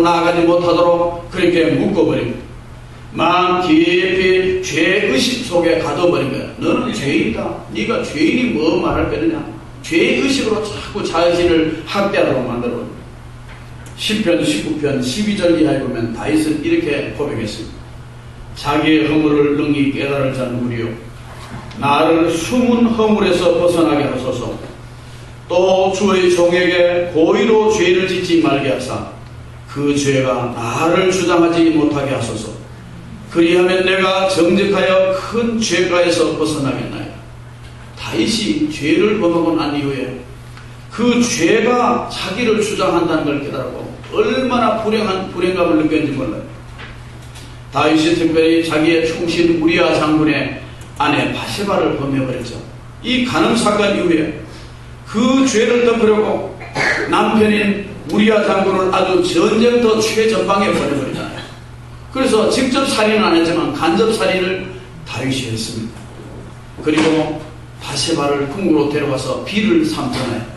나아가지 못하도록 그렇게 묶어버립니다. 마음 깊이 죄의식 속에 가둬버린 거야. 너는 죄인이다. 네가 죄인이 뭐 말할 거느냐. 죄의식으로 자꾸 자신을 학대하도록 만들어버립니다. 시편 19편 12절 이하에 보면 다윗은 이렇게 고백했습니다. 자기의 허물을 능히 깨달을 자는 누구리요. 나를 숨은 허물에서 벗어나게 하소서. 또 주의 종에게 고의로 죄를 짓지 말게 하사 그 죄가 나를 주장하지 못하게 하소서. 그리하면 내가 정직하여 큰 죄가에서 벗어나겠나요. 다윗이 죄를 범하고 난 이후에 그 죄가 자기를 주장한다는 걸 깨달고 얼마나 불행감을 느꼈는지 몰라요. 다윗이 특별히 자기의 충신 우리아 장군의 아내 바세바를 범해버렸죠. 이 간음 사건 이후에 그 죄를 덮으려고 남편인 우리아 장군을 아주 전쟁터 최전방에 보내버리잖아요. 그래서 직접 살인은 안 했지만 간접 살인을 다윗이 했습니다. 그리고 바세바를 궁으로 데려가서 비를 삼잖아요.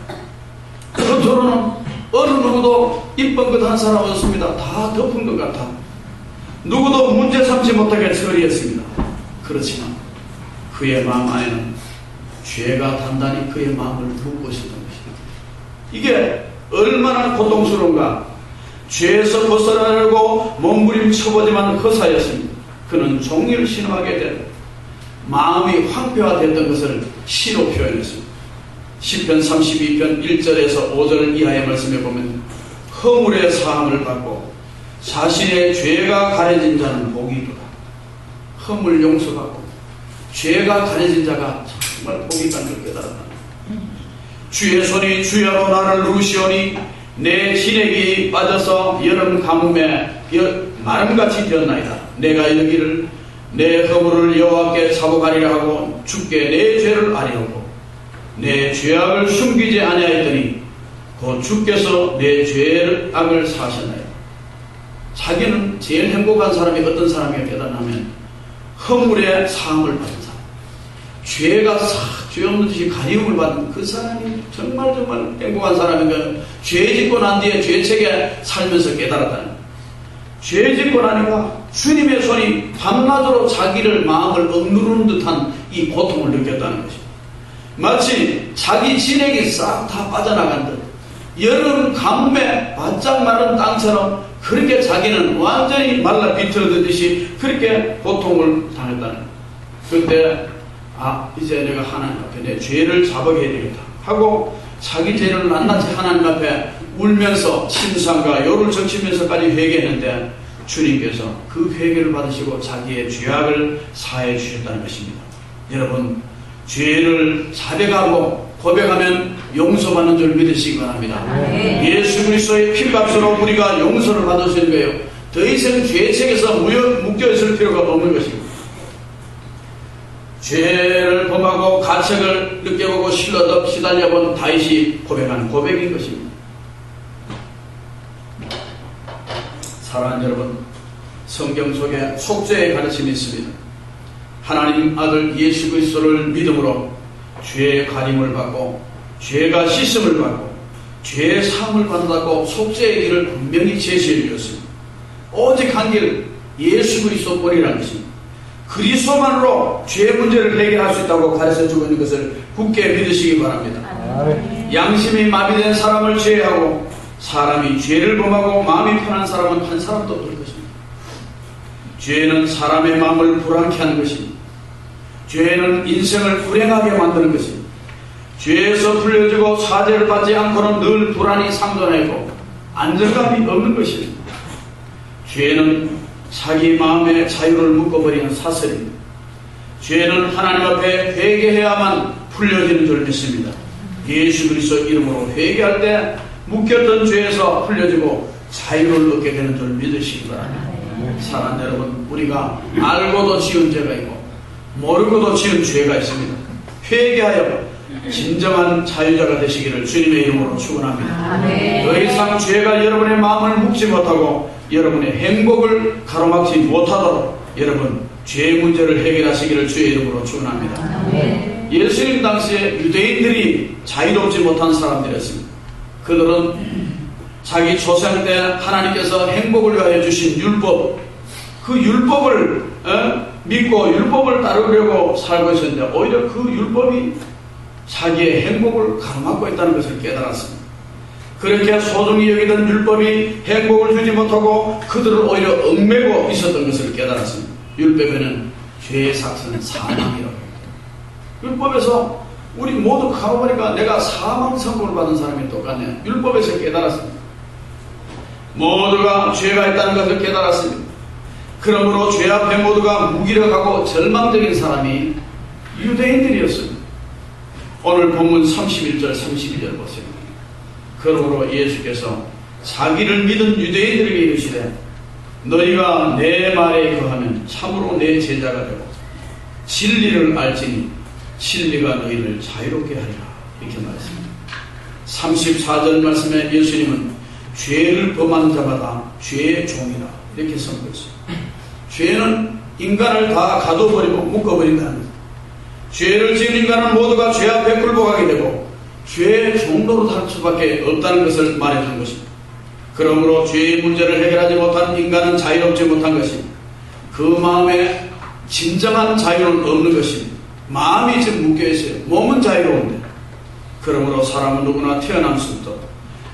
겉으로는 어느 누구도 이쁜 것 한 사람 없습니다. 다 덮은 것 같아. 누구도 문제 삼지 못하게 처리했습니다. 그렇지만 그의 마음 안에는 죄가 단단히 그의 마음을 묶고 있었던 것입니다. 이게 얼마나 고통스러운가. 죄에서 벗어나려고 몸부림쳐보지만 허사였습니다. 그는 종일 신음하게 된 마음이 황폐화됐던 것을 시로 표현했습니다. 시편 32편 1절에서 5절 이하의 말씀에 보면 허물의 사함을 받고 자신의 죄가 가려진 자는 복이 있도다. 허물 용서받고 죄가 가려진 자가 정말 복이 있다는 걸 깨달았다. 주의 손이 주야로 나를 누르시오니 내 진액이 빠져서 여름 가뭄에 마름같이 되었나이다. 내가 여기를 내 허물을 여호와께 자복하리라 하고 주께 내 죄를 아뢰었고 내 죄악을 숨기지 아니하였더니 곧 주께서 내 죄악을 사하셨나이다. 자기는 제일 행복한 사람이 어떤 사람이 깨달으면 허물의 사함을 받은 사람, 죄가 죄 없는 듯이 가리움을 받은 그 사람이 정말 행복한 사람인가. 죄 짓고 난 뒤에 죄책에 살면서 깨달았다는 거예요. 죄 짓고 나니까 주님의 손이 밤낮으로 자기를 마음을 억누르는 듯한 이 고통을 느꼈다는 것입니다. 마치 자기 진액이 싹 다 빠져나간 듯 여름 가뭄에 바짝 마른 땅처럼 그렇게 자기는 완전히 말라 비틀어지듯이 그렇게 고통을 당했다는 거예요. 그때 이제 내가 하나님 앞에 내 죄를 자복해야 되겠다 하고 자기 죄를 낱낱이 하나님 앞에 울면서 침상과 요를 적시면서까지 회개했는데 주님께서 그 회개를 받으시고 자기의 죄악을 사해 주셨다는 것입니다. 여러분, 죄를 자백하고 고백하면 용서받는 줄 믿으시기 바랍니다. 예수 그리스도의 피값으로 우리가 용서를 받을 수 있는 거예요. 더 이상 죄책에서 묶여있을 필요가 없는 것입니다. 죄를 범하고 가책을 느껴보고 시달려본 다윗이 고백하는 고백인 것입니다. 사랑하는 여러분, 성경 속에 속죄의 가르침이 있습니다. 하나님 아들 예수 그리스도를 믿음으로 죄의 가림을 받고 죄가 씻음을 받고 죄의 사함을 받았다고 속죄의 길을 분명히 제시해 주었습니다. 오직 한 길, 예수 그리스도뿐이라는 것입니다. 그리스도만으로 죄 문제를 해결할 수 있다고 가르쳐주고 있는 것을 굳게 믿으시기 바랍니다. 양심이 마비된 사람을 제외하고 사람이 죄를 범하고 마음이 편한 사람은 한 사람도 없을 것입니다. 죄는 사람의 마음을 불안케 하는 것입니다. 죄는 인생을 불행하게 만드는 것입니다. 죄에서 풀려지고 사죄를 받지 않고는 늘 불안이 상존하고 안정감이 없는 것입니다. 죄는 자기 마음의 자유를 묶어버리는 사슬입니다. 죄는 하나님 앞에 회개해야만 풀려지는 줄 믿습니다. 예수 그리스도 이름으로 회개할 때 묶였던 죄에서 풀려지고 자유를 얻게 되는 줄 믿으시기 바랍니다. 사랑하는 여러분, 우리가 알고도 지은 죄가 있고 모르고도 지은 죄가 있습니다. 회개하여 진정한 자유자가 되시기를 주님의 이름으로 축원합니다. 더 이상 죄가 여러분의 마음을 묶지 못하고 여러분의 행복을 가로막지 못하도록 여러분 죄의 문제를 해결하시기를 주의 이름으로 축원합니다. 예수님 당시에 유대인들이 자유롭지 못한 사람들이었습니다. 그들은 자기 초생 때 하나님께서 행복을 위하여 주신 율법, 그 율법을 믿고 율법을 따르려고 살고 있었는데 오히려 그 율법이 자기의 행복을 가로막고 있다는 것을 깨달았습니다. 그렇게 소중히 여기던 율법이 행복을 주지 못하고 그들을 오히려 얽매고 있었던 것을 깨달았습니다. 율법에는 죄의 삭은 사망이라고 합니다. 율법에서 우리 모두 가보니까 내가 사망 선고를 받은 사람이 똑같네요. 율법에서 깨달았습니다. 모두가 죄가 있다는 것을 깨달았습니다. 그러므로 죄 앞에 모두가 무기력하고 절망적인 사람이 유대인들이었습니다. 오늘 본문 31절 32절 보세요. 그러므로 예수께서 자기를 믿은 유대인들에게 이르시되 너희가 내 말에 거하면 참으로 내 제자가 되고 진리를 알지니 진리가 너희를 자유롭게 하리라. 이렇게 말씀합니다. 34절 말씀에 예수님은 죄를 범한 자마다 죄의 종이다 이렇게 선포했어요. 죄는 인간을 다 가둬버리고 묶어버린다는 거예요. 죄를 지은 인간은 모두가 죄 앞에 굴복하게 되고 죄의 종로로 살 수밖에 없다는 것을 말해주는 것입니다. 그러므로 죄의 문제를 해결하지 못한 인간은 자유롭지 못한 것입니다. 그 마음에 진정한 자유는 없는 것입니다. 마음이 지금 묶여있어요. 몸은 자유로운데. 그러므로 사람은 누구나 태어남부터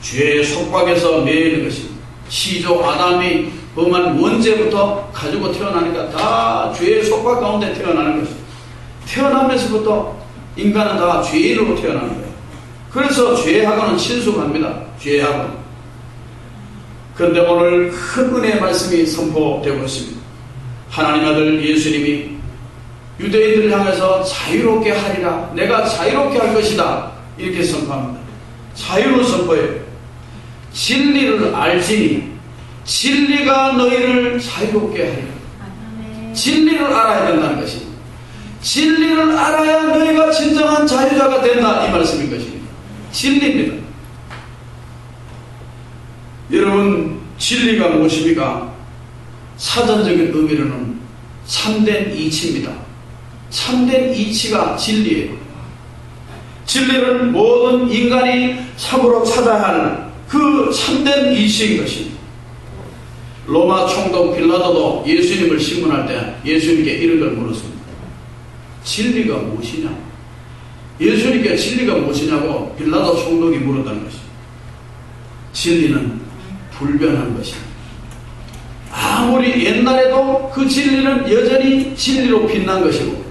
죄의 속박에서 매이는 것입니다. 시조 아담이 범한 원죄부터 가지고 태어나니까 다 죄의 속박 가운데 태어나는 것입니다. 태어나면서부터 인간은 다 죄인으로 태어나는 거예요. 그래서 죄하고는 친숙합니다. 죄하고. 그런데 오늘 큰 은혜의 말씀이 선포되고 있습니다. 하나님 아들 예수님이 유대인들을 향해서 자유롭게 하리라. 내가 자유롭게 할 것이다. 이렇게 선포합니다. 자유를 선포해요. 진리를 알지니 진리가 너희를 자유롭게 하리라. 진리를 알아야 된다는 것입니다. 진리를 알아야 너희가 진정한 자유자가 된다. 이 말씀인 것입니다. 진리입니다. 여러분, 진리가 무엇입니까? 사전적인 의미로는 참된 이치입니다. 참된 이치가 진리예요. 진리는 모든 인간이 참으로 찾아야 하는 그 참된 이치인 것입니다. 로마 총독 빌라도도 예수님을 신문할 때 예수님께 이런 걸 물었습니다. 진리가 무엇이냐? 예수님께 진리가 무엇이냐고 빌라도 총독이 물었다는 것입니다. 진리는 불변한 것입니다. 아무리 옛날에도 그 진리는 여전히 진리로 빛난 것이고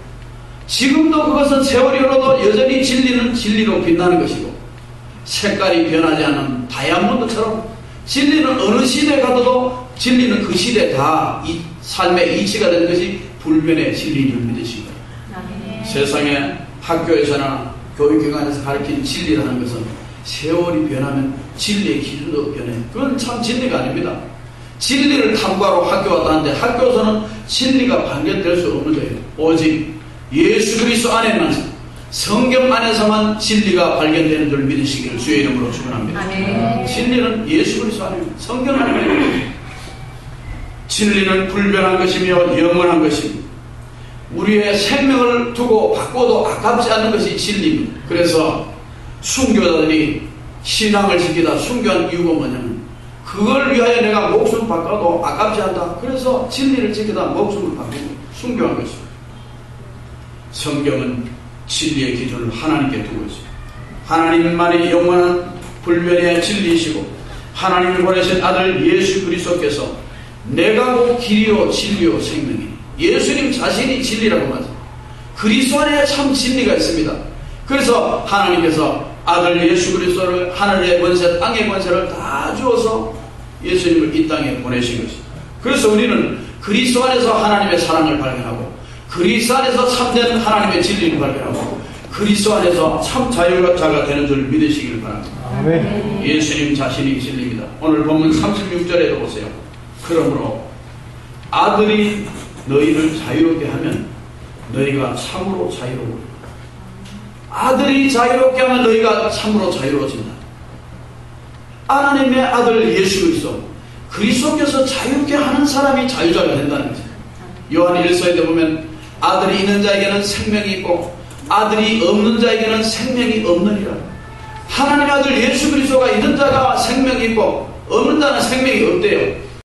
지금도 그것은 세월이 흘러도 여전히 진리는 진리로 빛나는 것이고 색깔이 변하지 않는 다이아몬드처럼 진리는 어느 시대에 가도 진리는 그 시대에 다 이 삶의 이치가 되는 것이 불변의 진리를 믿으신 거예요. 세상에 학교에서나 교육기관에서 가르치는 진리라는 것은 세월이 변하면 진리의 기준도 변해. 그건 참 진리가 아닙니다. 진리를 탐구하러 학교 왔다 하는데 학교에서는 진리가 발견될 수 없는 거예요. 오직 예수 그리스도 안에만 성경 안에서만 진리가 발견되는 줄 믿으시기를 주의 이름으로 축원합니다. 진리는 예수 그리스도 안에 성경 안에 진리는 불변한 것이며 영원한 것입니다. 우리의 생명을 두고 바꿔도 아깝지 않는 것이 진리입니다. 그래서 순교자들이 신앙을 지키다 순교한 이유가 뭐냐면 그걸 위하여 내가 목숨을 바꿔도 아깝지 않다. 그래서 진리를 지키다 목숨을 바꾸고 순교한 것입니다. 성경은 진리의 기준을 하나님께 두고 있습니다. 하나님만이 영원한 불변의 진리이시고 하나님이 보내신 아들 예수 그리스도께서 내가 곧 길이요 진리요 생명이니 예수님 자신이 진리라고 말합니다. 그리스도 안에 참 진리가 있습니다. 그래서 하나님께서 아들 예수 그리스도를 하늘의 권세 땅의 권세를 다 주어서 예수님을 이 땅에 보내신 것입니다. 그래서 우리는 그리스도 안에서 하나님의 사랑을 발견하고 그리스도 안에서 참된 하나님의 진리를 발견하고 그리스도 안에서 참 자유자가 되는 줄 믿으시길 바랍니다. 아멘. 예수님 자신이 진리입니다. 오늘 본문 36절에도 보세요. 그러므로 아들이 너희를 자유롭게 하면 너희가 참으로 자유로워. 아들이 자유롭게 하면 너희가 참으로 자유로워진다. 하나님의 아들 예수 그리스도 그리스도께서 자유롭게 하는 사람이 자유자가 된다는 거죠. 요한 1서에 보면 아들이 있는 자에게는 생명이 있고 아들이 없는 자에게는 생명이 없느니라. 하나님의 아들 예수 그리스도가 있는 자가 생명이 있고 없는다는 생명이 없대요.